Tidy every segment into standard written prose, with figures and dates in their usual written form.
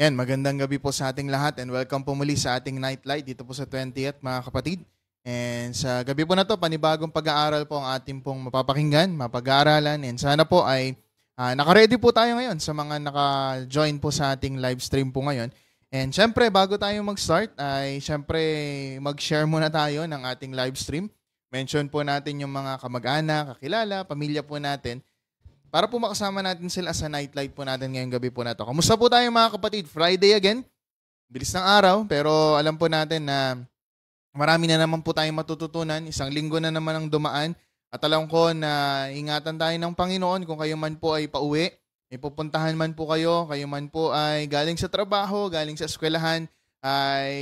Yan, magandang gabi po sa ating lahat and welcome po muli sa ating Nightlight dito po sa 20th mga kapatid. And sa gabi po na to, panibagong pag-aaral po ang ating pong mapapakinggan, mapag-aaralan, and sana po ay naka-ready po tayo ngayon sa mga naka-join po sa ating live stream po ngayon. And syempre, bago tayo mag-start ay syempre mag-share muna tayo ng ating live stream. Mention po natin yung mga kamag-anak, kakilala, pamilya po natin para po makasama natin sila sa Nightlight po natin ngayong gabi po na to. Kamusta po tayo mga kapatid? Friday again. Bilis ng araw, pero alam po natin na marami na naman po tayong matututunan. Isang linggo na naman ang dumaan. At alam ko na ingatan tayo ng Panginoon kung kayo man po ay pauwi. May pupuntahan man po kayo man po ay galing sa trabaho, galing sa eskwelahan, ay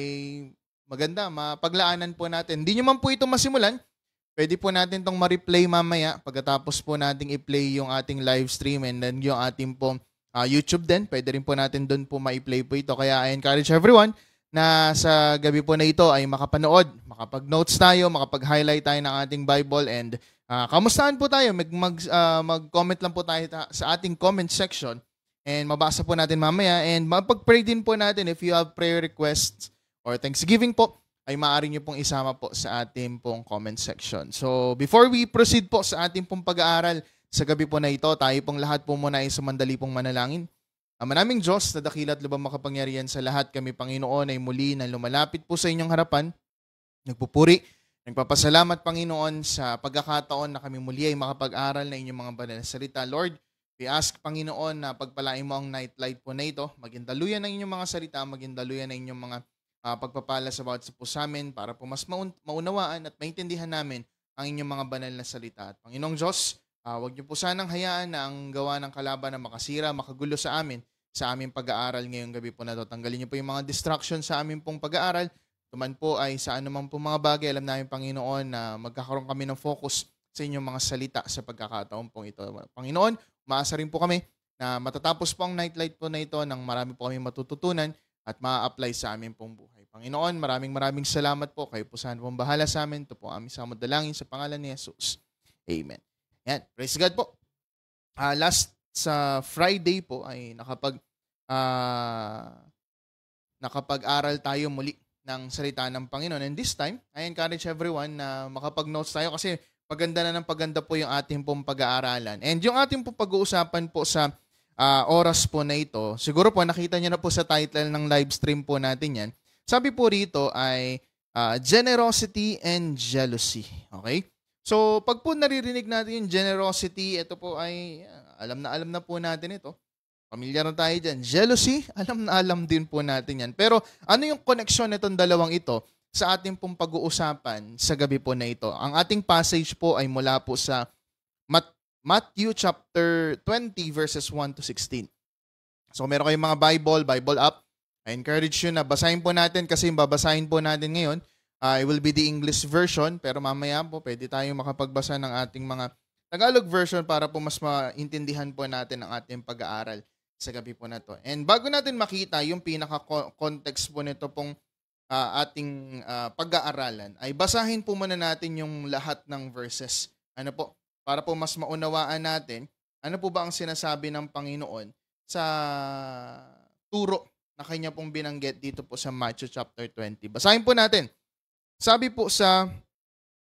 maganda, mapaglaanan po natin. Hindi nyo man po ito masimulan. Pwede po natin itong ma-replay mamaya pagkatapos po nating i-play yung ating live stream and then yung ating po YouTube din. Pwede rin po natin doon po ma-play po ito. Kaya I encourage everyone na sa gabi po na ito ay makapanood, makapag-notes tayo, makapag-highlight tayo ng ating Bible and kamustahan po tayo. Mag-comment lang po tayo sa ating comment section and mabasa po natin mamaya and mapag-pray din po natin if you have prayer requests or thanksgiving po ay maaari nyo pong isama po sa ating pong comment section. So, before we proceed po sa ating pong pag-aaral sa gabi po na ito, tayo pong lahat po muna ay sumandali pong manalangin. Manaming Diyos na dakila at lubang makapangyarihan sa lahat, kami Panginoon ay muli na lumalapit po sa inyong harapan. Nagpupuri, nagpapasalamat Panginoon sa pagkakataon na kami muli ay makapag-aral na inyong mga banal na salita. Lord, we ask Panginoon na pagpalain mo ang Nightlight po na ito. Maging daluyan ng inyong mga salita, maging daluyan ng inyong mga pagpapala sa bawat po sa amin para po mas maunawaan at maintindihan namin ang inyong mga banal na salita. At Panginoong Diyos, huwag niyo po sanang hayaan na ang gawa ng kalaban na makasira, makagulo sa aming pag-aaral ngayong gabi po na ito. Tanggalin niyo po yung mga distraction sa aming pong pag-aaral. Tuman po ay sa anumang pong mga bagay, alam namin Panginoon na magkakaroon kami ng focus sa inyong mga salita sa pagkakataon pong ito. Panginoon, umaasa rin po kami na matatapos po ang Nightlight po na ito nang marami po kami matututunan at ma-apply sa amin pong buhay. Panginoon, maraming salamat po. Kayo po sana pong bahala sa amin. Ito po aming samod dalangin sa pangalan ni Jesus. Amen. Yan. Praise God po. Last sa Friday po ay nakapag-aral tayo muli ng salita ng Panginoon. And this time, I encourage everyone na makapag-notes tayo kasi paganda na ng paganda po yung ating pong pag-aaralan. And yung ating pong pag-uusapan po sa oras po na ito, siguro po nakita niyo na po sa title ng live stream po natin yan. Sabi po rito ay generosity and jealousy. Okay? So, pag po naririnig natin yung generosity, ito po ay alam na po natin ito. Pamilyar na tayo dyan. Jealousy, alam din po natin yan. Pero ano yung koneksyon nitong dalawang ito sa ating pong pag-uusapan sa gabi po na ito? Ang ating passage po ay mula po sa Matthew chapter 20 verses 1 to 16. So meron kayong mga Bible app. I encourage you na basahin po natin kasi yung babasahin po natin ngayon it will be the English version pero mamaya po pwede tayong makapagbasa ng ating mga Tagalog version para po mas maintindihan po natin ang ating pag-aaral sa gabi po na to. And bago natin makita yung pinaka-context po nito pong ating pag-aaralan, ay basahin po muna natin yung lahat ng verses. Ano po? Para po mas maunawaan natin, ano po ba ang sinasabi ng Panginoon sa turo na kanya pong binanggit dito po sa Matthew chapter 20. Basahin po natin. Sabi po sa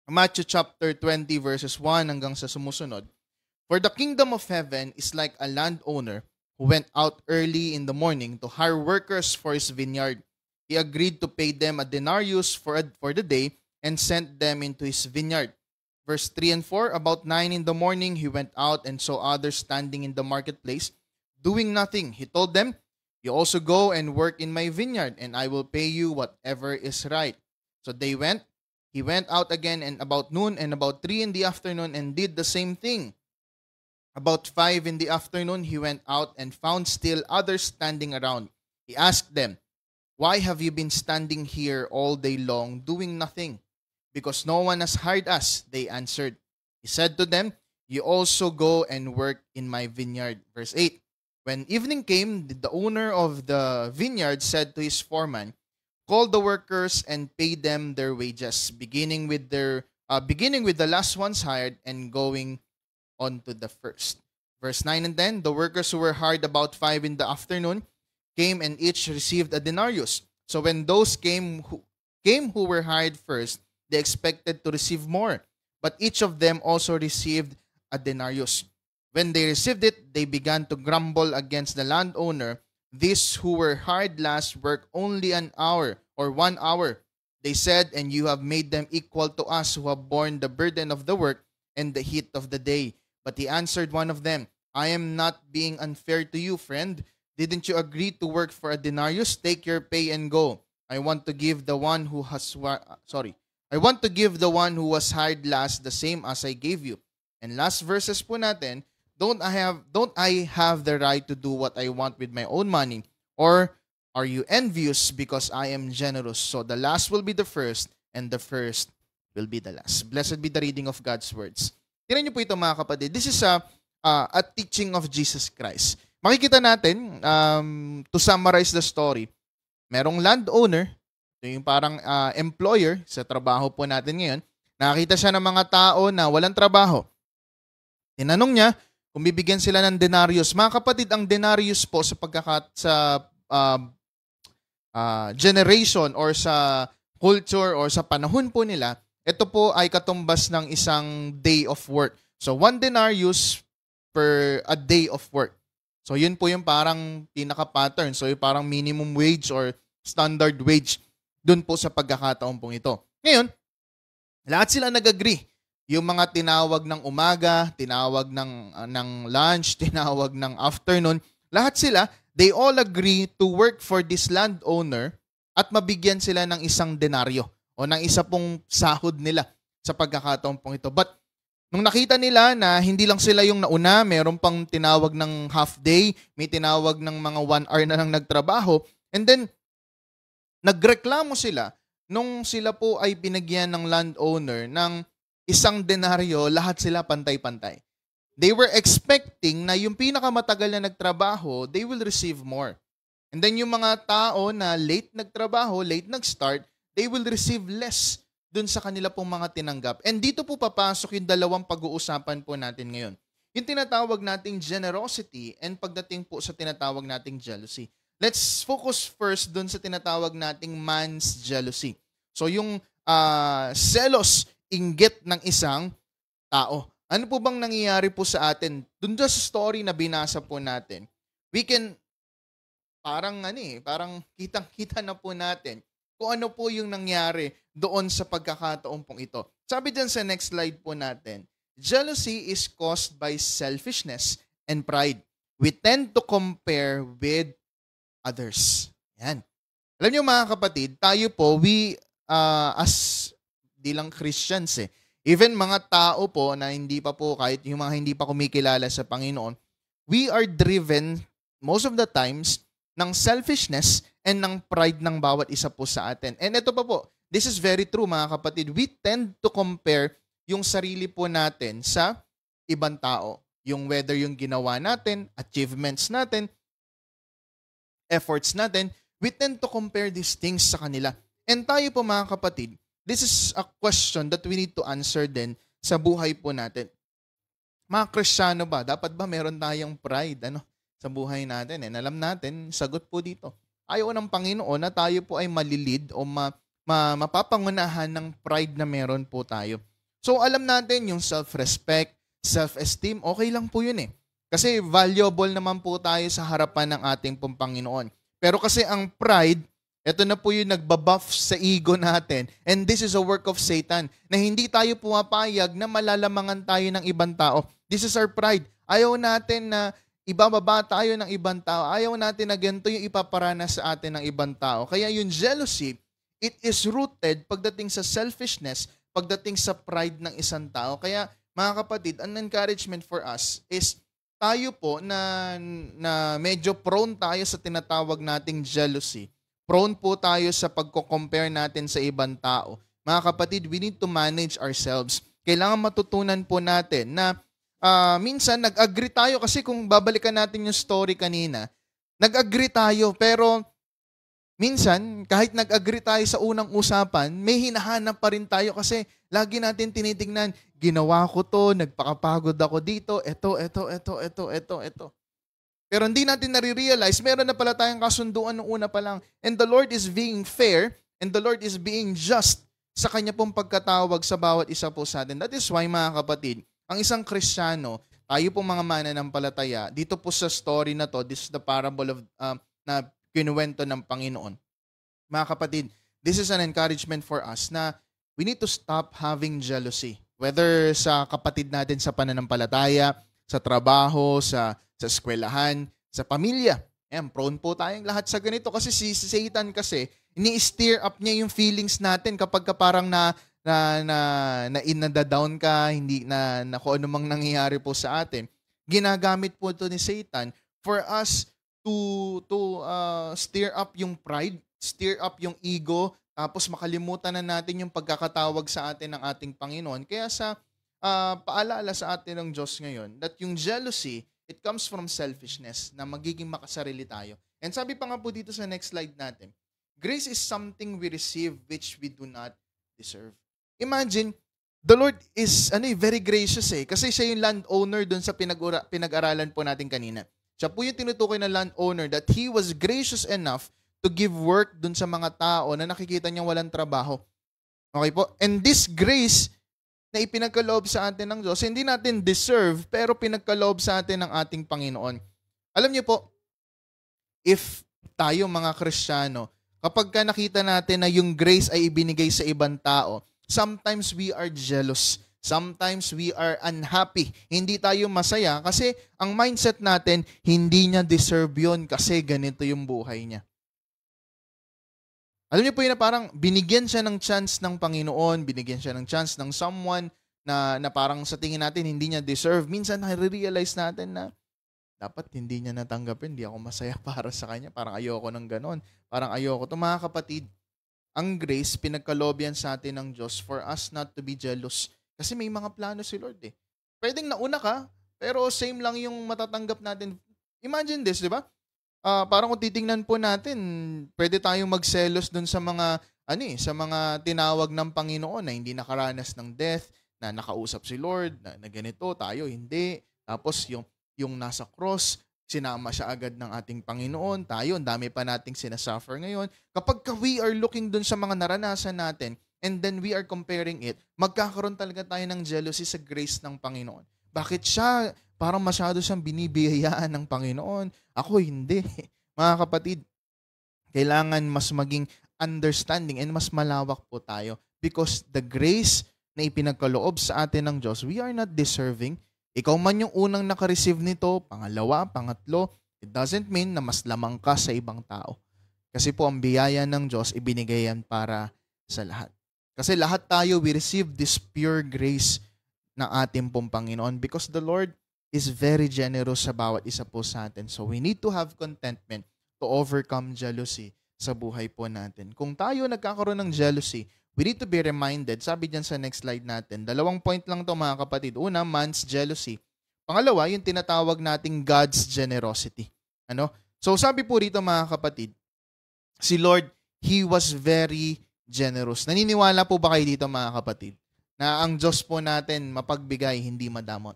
Matthew chapter 20 verses 1 hanggang sa sumusunod, "For the kingdom of heaven is like a landowner who went out early in the morning to hire workers for his vineyard. He agreed to pay them a denarius for the day and sent them into his vineyard." Verse 3 and 4, "About 9 in the morning, he went out and saw others standing in the marketplace, doing nothing. He told them, 'You also go and work in my vineyard, and I will pay you whatever is right.' So they went. He went out again and about noon and about 3 in the afternoon and did the same thing. About 5 in the afternoon, he went out and found still others standing around. He asked them, 'Why have you been standing here all day long doing nothing?' 'Because no one has hired us,' they answered. He said to them, 'You also go and work in my vineyard.'" Verse 8, "When evening came, the owner of the vineyard said to his foreman, 'Call the workers and pay them their wages, beginning with the last ones hired and going on to the first.'" Verse 9 and 10, "The workers who were hired about 5 in the afternoon came and each received a denarius. So when those came who were hired first, they expected to receive more, but each of them also received a denarius. When they received it, they began to grumble against the landowner. 'These who were hired last work only an hour or 1 hour,' they said, 'and you have made them equal to us who have borne the burden of the work and the heat of the day.' But he answered one of them, 'I am not being unfair to you, friend. Didn't you agree to work for a denarius? Take your pay and go. I want to give the one who was hired last the same as I gave you.'" And last verses po natin, Don't I have the right to do what I want with my own money? Or are you envious because I am generous? So the last will be the first, and the first will be the last." Blessed be the reading of God's words. Tingnan niyo po ito mga kapatid. This is a teaching of Jesus Christ. Makikita natin, to summarize the story, merong landowner, ito yung parang employer sa trabaho po natin ngayon. Nakita siya ng mga tao na walang trabaho. Tinanong niya kung bibigyan sila ng denarius. Mga kapatid, ang denarius po sa generation or sa culture or sa panahon po nila, ito po ay katumbas ng isang day of work. So, 1 denarius per a day of work. So, yun po yung parang pinaka-pattern. So, yung parang minimum wage or standard wage dun po sa pagkakataon pong ito. Ngayon, lahat sila nag-agree. Yung mga tinawag ng umaga, tinawag ng lunch, tinawag ng afternoon, lahat sila, they all agree to work for this landowner at mabigyan sila ng isang denaryo o ng isa pong sahod nila sa pagkakataon pong ito. But nung nakita nila na hindi lang sila yung nauna, meron pang tinawag ng half day, may tinawag ng mga 1 hour na lang nagtrabaho, and then nagreklamo sila nung sila po ay binigyan ng landowner ng isang denaryo, lahat sila pantay-pantay. They were expecting na yung pinakamatagal na nagtrabaho, they will receive more. And then yung mga tao na late nagtrabaho, late nag-start, they will receive less dun sa kanila pong mga tinanggap. And dito po papasok yung dalawang pag-uusapan po natin ngayon. Yung tinatawag nating generosity and pagdating po sa tinatawag nating jealousy. Let's focus first dun sa tinatawag nating man's jealousy. So yung selos, inggit ng isang tao. Ano po bang nangyayari po sa atin? Dun sa story na binasa po natin, we can parang kitang-kita na po natin kung ano po yung nangyari doon sa pagkakataon pong ito. Sabi dyan sa next slide po natin, jealousy is caused by selfishness and pride. We tend to compare with others. Yan. Alam niyo mga kapatid, tayo po, we as di lang Christians even mga tao po na hindi pa po, kahit yung mga hindi pa kumikilala sa Panginoon, we are driven most of the times ng selfishness and ng pride ng bawat isa po sa atin. And ito pa po, this is very true mga kapatid. We tend to compare yung sarili po natin sa ibang tao. Yung whether yung ginawa natin, achievements natin, efforts natin, we tend to compare these things sa kanila. And tayo po mga kapatid, this is a question that we need to answer din sa buhay po natin. Mga Kristiyano ba, dapat ba meron tayong pride sa buhay natin? And alam natin, sagot po dito. Ayaw ng Panginoon na tayo po ay malilid o mapapangunahan ng pride na meron po tayo. So alam natin yung self-respect, self-esteem, okay lang po yun Kasi valuable naman po tayo sa harapan ng ating pong Panginoon. Pero kasi ang pride, ito na po yung nagbabuff sa ego natin. And this is a work of Satan na hindi tayo pumapayag na malalamangan tayo ng ibang tao. This is our pride. Ayaw natin na ibababa tayo ng ibang tao. Ayaw natin na ganito yung ipaparanas sa atin ng ibang tao. Kaya yung jealousy, it is rooted pagdating sa selfishness, pagdating sa pride ng isang tao. Kaya mga kapatid, an encouragement for us is tayo po na medyo prone tayo sa tinatawag nating jealousy. Prone po tayo sa pagko-compare natin sa ibang tao. Mga kapatid, we need to manage ourselves. Kailangan matutunan po natin na minsan nag-agree tayo kasi kung babalikan natin yung story kanina, nag-agree tayo pero minsan kahit nag-agree tayo sa unang usapan, may hinahanap pa rin tayo kasi lagi natin tinitingnan, ginawa ko to, nagpakapagod ako dito, ito. Pero hindi natin nare-realize, meron na pala tayong kasunduan nung una pa lang. And the Lord is being fair and the Lord is being just sa kanya pong pagkatawag sa bawat isa po sa atin. That is why mga kapatid, ang isang Kristiyano, tayo pong mga mananampalataya, dito po sa story na to, this is the parable of na kinuwento ng Panginoon. Mga kapatid, this is an encouragement for us na we need to stop having jealousy. Whether sa kapatid natin sa pananampalataya, sa trabaho, sa eskwelahan, sa pamilya. Ayan, prone po tayong lahat sa ganito kasi si Satan kasi ini-steer up niya yung feelings natin kapag parang na-down ka, hindi na kung ano mang nangyayari po sa atin. Ginagamit po ito ni Satan for us to steer up yung pride, steer up yung ego, tapos makalimutan na natin yung pagkakatawag sa atin ng ating Panginoon. Kaya sa paalala sa atin ng Diyos ngayon that yung jealousy, it comes from selfishness na magiging makasarili tayo. And sabi pa nga po dito sa next slide natin, grace is something we receive which we do not deserve. Imagine, the Lord is very gracious kasi siya yung landowner dun sa pinag-aralan po natin kanina. Siya po yung tinutukoy na landowner that He was gracious enough to give work dun sa mga tao na nakikita niya walang trabaho. Okay po? And this grace na ipinagkaloob sa atin ng Diyos, hindi natin deserve, pero pinagkaloob sa atin ng ating Panginoon. Alam niyo po, if tayo mga Kristiyano, kapag ka nakita natin na yung grace ay ibinigay sa ibang tao, sometimes we are jealous. Sometimes we are unhappy. Hindi tayo masaya kasi ang mindset natin, hindi niya deserve yun kasi ganito yung buhay niya. Alam niyo po yun na parang binigyan siya ng chance ng Panginoon, binigyan siya ng chance ng someone na parang sa tingin natin hindi niya deserve. Minsan nare-realize natin na dapat hindi niya natanggapin, hindi ako masaya para sa kanya. Parang ayoko ng ganon. Parang ayoko. Ito mga kapatid, ang grace, pinagkaloob yan sa atin ng Diyos for us not to be jealous. Kasi may mga plano si Lord Pwedeng nauna ka, pero same lang yung matatanggap natin. Imagine this, di ba? parang kung titingnan po natin, pwede tayong magselos dun sa mga sa mga tinawag ng Panginoon na hindi nakaranas ng death, na nakausap si Lord, na ganito, tayo hindi. Tapos yung nasa cross, sinama siya agad ng ating Panginoon. Tayo, ang dami pa nating sinasuffer ngayon. Kapag we are looking dun sa mga naranasan natin, and then we are comparing it, magkakaroon talaga tayo ng jealousy sa grace ng Panginoon. Bakit siya? Parang masyado siyang binibiyayaan ng Panginoon. Ako hindi. Mga kapatid, kailangan mas maging understanding and mas malawak po tayo because the grace na ipinagkaloob sa atin ng Diyos, we are not deserving. Ikaw man yung unang nakareceive nito, pangalawa, pangatlo, it doesn't mean na mas lamang ka sa ibang tao. Kasi po ang biyaya ng Diyos, ibinigay yan para sa lahat. Kasi lahat tayo, we receive this pure grace ng ating pong Panginoon because the Lord is very generous sa bawat isa po sa atin. So we need to have contentment to overcome jealousy sa buhay po natin. Kung tayo nagkakaroon ng jealousy, we need to be reminded, sabi dyan sa next slide natin, 2 point lang to mga kapatid. Una, man's jealousy. Pangalawa, yung tinatawag nating God's generosity. So sabi po rito mga kapatid, si Lord, He was very generous. Naniniwala po ba kayo dito mga kapatid? Na ang Diyos po natin mapagbigay, hindi madamot.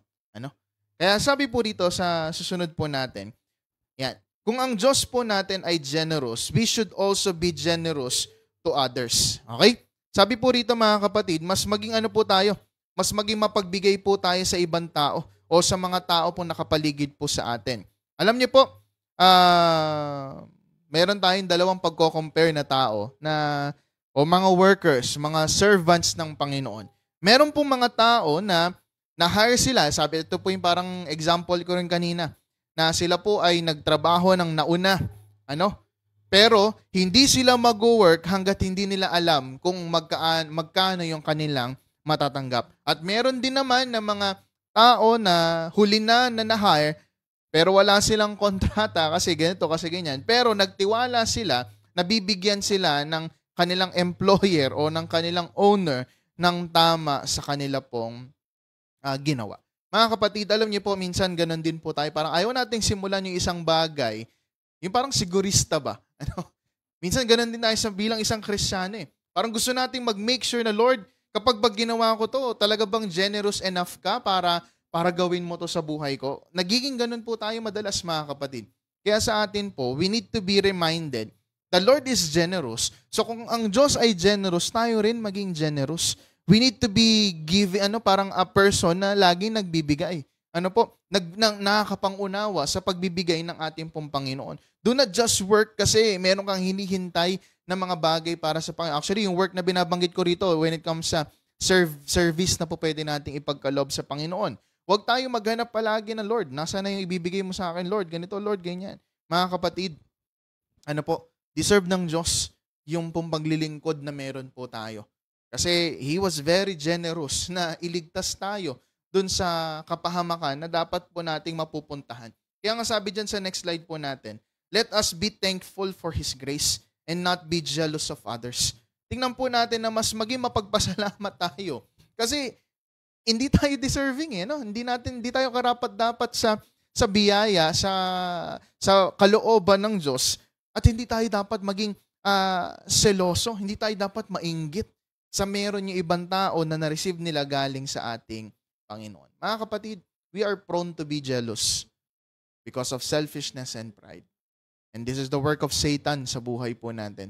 Kaya sabi po rito sa susunod po natin, yan, kung ang Diyos po natin ay generous, we should also be generous to others. Okay? Sabi po rito mga kapatid, mas maging po tayo, mas maging mapagbigay po tayo sa ibang tao o sa mga tao po nakapaligid po sa atin. Alam niyo po, meron tayong dalawang pagko-compare na tao o mga workers, mga servants ng Panginoon. Meron pong mga tao na na-hire sila, sabi ito po yung parang example ko rin kanina, na sila po ay nagtrabaho ng nauna, pero hindi sila mag-work hanggat hindi nila alam kung magkano yung kanilang matatanggap. At meron din naman na mga tao na huli na na-hire, pero wala silang kontrata kasi ganito, kasi ganyan. Pero nagtiwala sila, nabibigyan sila ng kanilang employer o ng kanilang owner ng tama sa kanila pong ginawa. Mga kapatid, alam niyo po, minsan ganun din po tayo. Parang ayaw nating simulan yung isang bagay, yung parang sigurista ba? Minsan ganun din tayo bilang isang Kristiyano eh. Parang gusto nating mag-make sure na, Lord, kapag ginawa ko to, talaga bang generous enough ka para gawin mo to sa buhay ko? Nagiging ganun po tayo madalas mga kapatid. Kaya sa atin po, we need to be reminded, the Lord is generous. So kung ang Diyos ay generous, tayo rin maging generous. We need to be giving, parang a person na laging nagbibigay. Nakakapangunawa sa pagbibigay ng ating pong Panginoon. Do not just work kasi meron kang hinihintay na mga bagay para sa Panginoon. Actually, yung work na binabanggit ko rito when it comes sa service na po pwede nating ipagkaloob sa Panginoon. Huwag tayo maghanap palagi na, Lord, nasa na yung ibibigay mo sa akin, Lord? Ganito, Lord, ganyan. Mga kapatid, deserve ng Diyos yung pong paglilingkod na meron po tayo. Kasi He was very generous na iligtas tayo dun sa kapahamakan na dapat po nating mapupuntahan. Kaya nga sabi dyan sa next slide po natin, let us be thankful for His grace and not be jealous of others. Tingnan po natin na mas maging mapagpasalamat tayo. Kasi hindi tayo deserving Hindi tayo karapat-dapat sa biyaya, sa kalooban ng Diyos, at hindi tayo dapat maging seloso, hindi tayo dapat mainggit sa meron yung ibang tao na na-receive nila galing sa ating Panginoon. Mga kapatid, we are prone to be jealous because of selfishness and pride. And this is the work of Satan sa buhay po natin.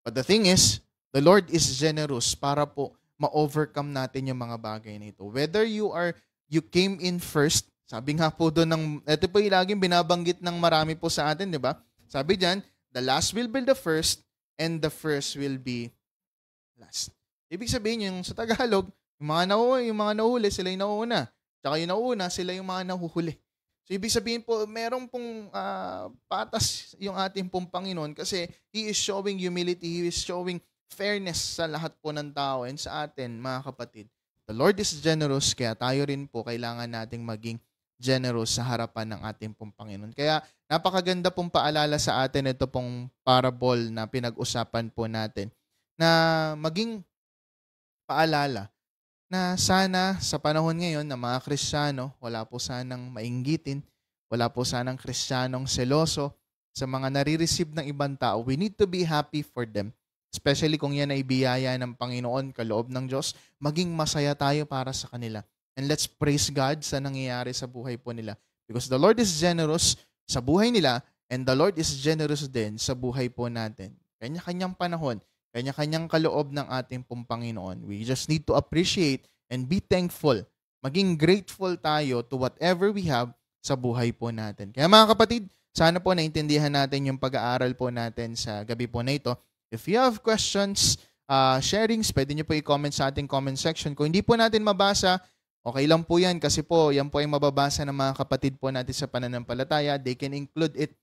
But the thing is, the Lord is generous para po ma-overcome natin yung mga bagay na ito. Whether you came in first, sabi nga po doon ito po yung laging binabanggit ng marami po sa atin, di ba? Sabi diyan, the last will be the first and the first will be last. Ibig sabihin yung sa Tagalog, yung mga nahuli, sila yung nauna. Tsaka yung nauna, sila yung mga nahuhuli. So ibig sabihin po, merong pong patas yung ating pong Panginoon kasi He is showing humility, He is showing fairness sa lahat po ng tao and sa atin, mga kapatid. The Lord is generous, kaya tayo rin po kailangan nating maging generous sa harapan ng ating pong Panginoon. Kaya napakaganda pong paalala sa atin ito pong parable na pinag-usapan po natin, na maging paalala na sana sa panahon ngayon na mga Kristiyano, wala po sanang mainggitin, wala po sanang Kristiyanong seloso sa mga nare-receive ng ibang tao, we need to be happy for them. Especially kung yan ay biyaya ng Panginoon, kaloob ng Diyos, maging masaya tayo para sa kanila. And let's praise God sa nangyayari sa buhay po nila. Because the Lord is generous sa buhay nila and the Lord is generous din sa buhay po natin. Kanya-kanyang panahon, kanya-kanyang kaloob ng ating pong Panginoon. We just need to appreciate and be thankful. Maging grateful tayo to whatever we have sa buhay po natin. Kaya mga kapatid, sana po naintindihan natin yung pag-aaral po natin sa gabi po na ito. If you have questions, sharings, pwede nyo po i-comment sa ating comment section. Kung hindi po natin mabasa, okay lang po yan kasi po yan po ay mababasa ng mga kapatid po natin sa pananampalataya. They can include it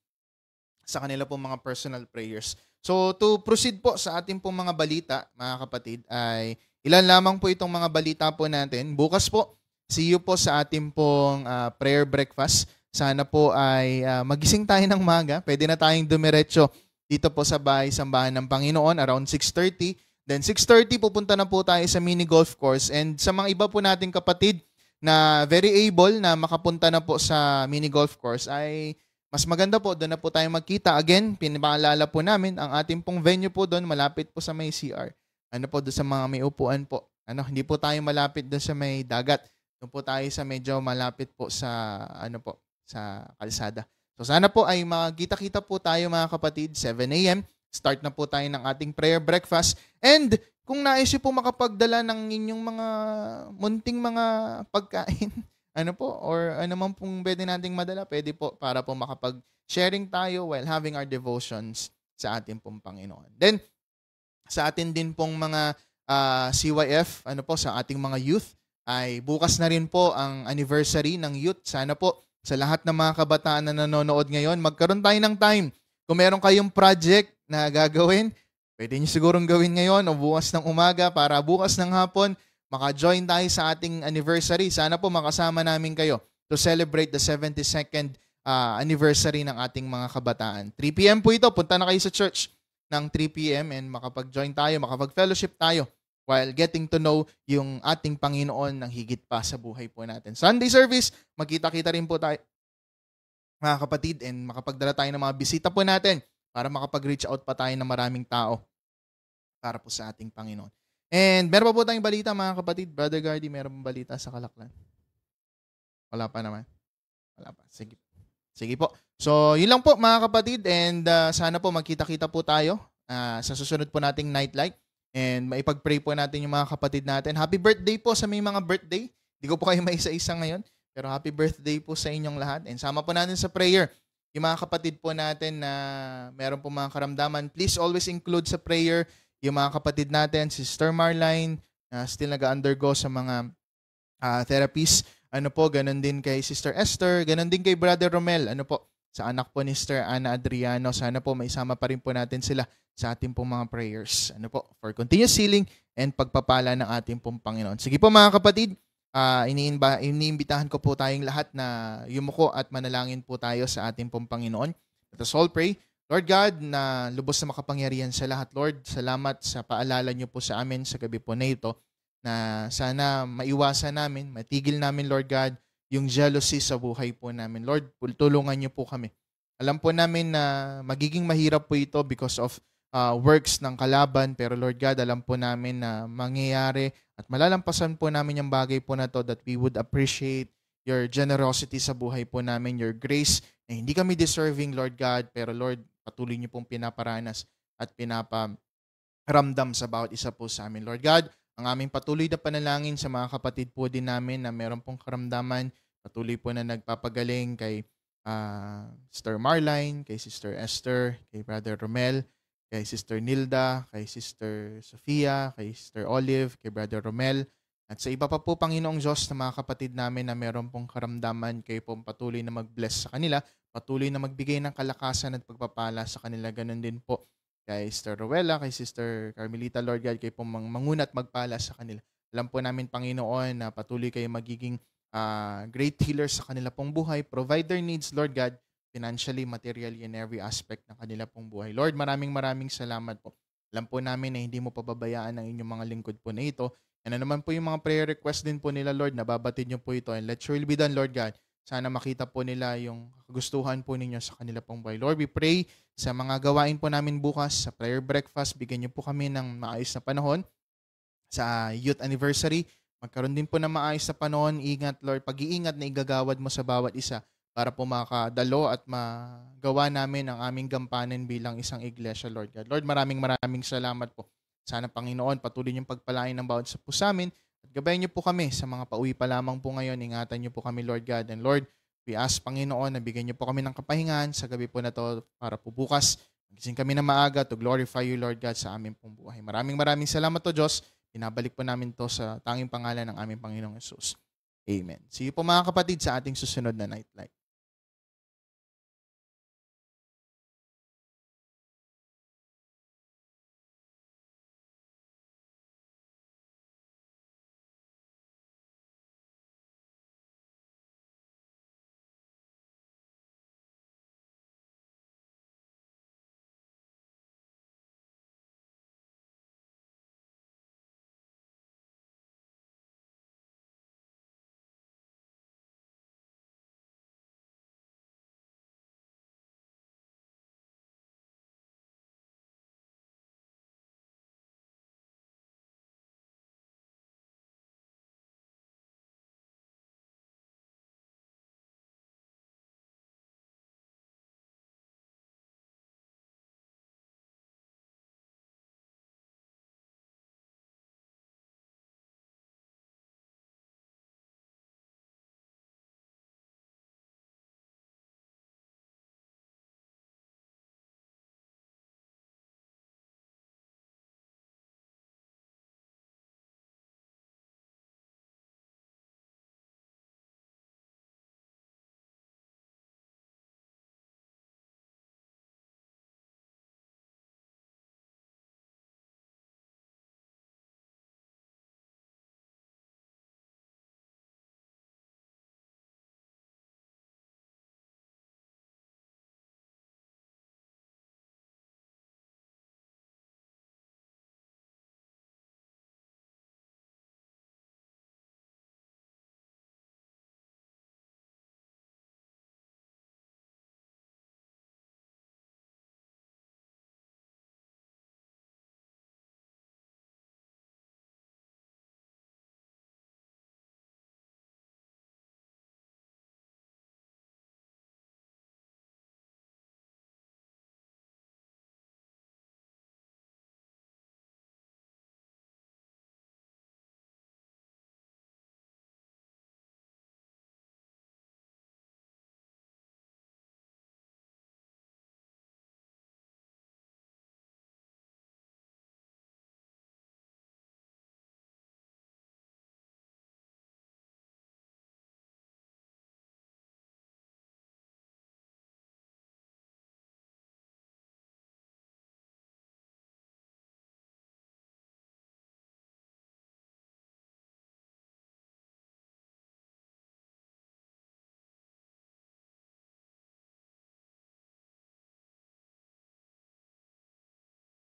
sa kanila po mga personal prayers. So to proceed po sa ating pong mga balita, mga kapatid, ay ilan lamang po itong mga balita po natin. Bukas po, see you po sa ating pong prayer breakfast. Sana po ay magising tayo ng maga. Pwede na tayong dumiretso dito po sa bahay-sambahan ng Panginoon around 6:30. Then 6:30 pupunta na po tayo sa mini golf course. And sa mga iba po nating kapatid na very able na makapunta na po sa mini golf course ay mas maganda po, doon na po tayo magkita. Again, pinapaalala po namin ang ating pong venue po doon, malapit po sa may CR. Ano po, doon sa mga may upuan po. Hindi po tayo malapit doon sa may dagat. Doon po tayo sa medyo malapit po sa sa kalsada. So sana po ay magkita-kita po tayo mga kapatid, 7 a.m. Start na po tayo ng ating prayer breakfast. And kung nais niyo po makapagdala ng inyong mga munting mga pagkain, or man pong pwede nating madala, pwede po para po makapag-sharing tayo while having our devotions sa ating pong Panginoon. Then, sa atin din pong mga CYF, sa ating mga youth, ay bukas na rin po ang anniversary ng youth. Sana po sa lahat ng mga kabataan na nanonood ngayon, magkaroon tayo ng time. Kung meron kayong project na gagawin, pwede nyo sigurong gawin ngayon o bukas ng umaga para bukas ng hapon, maka-join tayo sa ating anniversary. Sana po makasama namin kayo to celebrate the 72nd anniversary ng ating mga kabataan. 3 p.m. po ito. Punta na kayo sa church ng 3 p.m. and makapag-join tayo, makapag-fellowship tayo while getting to know yung ating Panginoon ng higit pa sa buhay po natin. Sunday service, magkita-kita rin po tayo, mga kapatid, and makapagdala tayo ng mga bisita po natin para makapag-reach out pa tayo ng maraming tao para po sa ating Panginoon. And meron pa po tayong balita, mga kapatid. Brother Gardy, meron pa balita sa Kalaklan? Wala pa naman. Wala pa. Sige po. So, yun lang po, mga kapatid. And sana po magkita-kita po tayo sa susunod po nating nightlight. And maipag-pray po natin yung mga kapatid natin. Happy birthday po sa may mga birthday. Hindi ko po kayo maisa-isa ngayon. Pero happy birthday po sa inyong lahat. And sama po natin sa prayer yung mga kapatid po natin na meron po mga karamdaman. Please always include sa prayer yung mga kapatid natin. Sister Marline, still nag-undergo sa mga therapies. Ganon din kay Sister Esther. Ganon din kay Brother Romel. Sa anak po ni Sister Ana Adriano. Sana po maisama pa rin po natin sila sa ating pong mga prayers. For continuous healing and pagpapala ng ating pong Panginoon. Sige po mga kapatid, iniimbitahan ko po tayong lahat na yumuko at manalangin po tayo sa ating pong Panginoon. Let us all pray. Lord God, na lubos na makapangyarihan sa lahat, Lord, salamat sa paalala niyo po sa amin sa gabi po na ito, na sana maiwasan namin, matigil namin, Lord God, yung jealousy sa buhay po namin. Lord, tulungan niyo po kami. Alam po namin na magiging mahirap po ito because of works ng kalaban, pero Lord God, alam po namin na mangyayari at malalampasan po namin yung bagay po na to, that we would appreciate your generosity sa buhay po namin, your grace, na hindi kami deserving, Lord God, pero Lord, patuloy niyo pong pinaparanas at pinaparamdam sa bawat isa po sa amin. Lord God, ang aming patuloy na panalangin sa mga kapatid po din namin na meron pong karamdaman, patuloy po na nagpapagaling kay Sister Marline, kay Sister Esther, kay Brother Romel, kay Sister Nilda, kay Sister Sofia, kay Sister Olive, kay Brother Romel, at sa iba pa po, Panginoong Diyos, na mga kapatid namin na meron pong karamdaman, kayo pong patuloy na mag-bless sa kanila, patuloy na magbigay ng kalakasan at pagpapala sa kanila. Ganon din po kay Sister Rowella, kay Sister Carmelita, Lord God, kayo pong manguna at magpala sa kanila. Alam po namin, Panginoon, na patuloy kayo magiging great healers sa kanila pong buhay, provide their needs, Lord God, financially, materially, in every aspect ng kanila pong buhay. Lord, maraming salamat po. Alam po namin na hindi mo pababayaan ang inyong mga lingkod po na ito. And naman po yung mga prayer request din po nila, Lord, nababatid niyo po ito. And let your will be done, Lord God, Sana makita po nila yung kagustuhan po ninyo sa kanila pong buhay. Lord, we pray sa mga gawain po namin bukas, sa prayer breakfast, bigyan niyo po kami ng maayos na panahon. Sa youth anniversary, magkaroon din po ng maayos na panahon. Ingat, Lord, pag-iingat na igagawad mo sa bawat isa para po makadalo at magawa namin ang aming gampanan bilang isang iglesia, Lord God. Lord, maraming maraming salamat po. Sana, Panginoon, patuloy niyong pagpalain ng bawat sa po sa amin at gabayan niyo po kami sa mga pauwi pa lamang po ngayon. Ingatan niyo po kami, Lord God. And Lord, we ask, Panginoon, na bigyan niyo po kami ng kapahingan sa gabi po na to para po bukas magising kami na maaga to glorify you, Lord God, sa aming pong buhay. Maraming maraming salamat to, Diyos. Pinabalik po namin to sa tanging pangalan ng aming Panginoong Yesus. Amen. See you po mga kapatid sa ating susunod na Nightlight.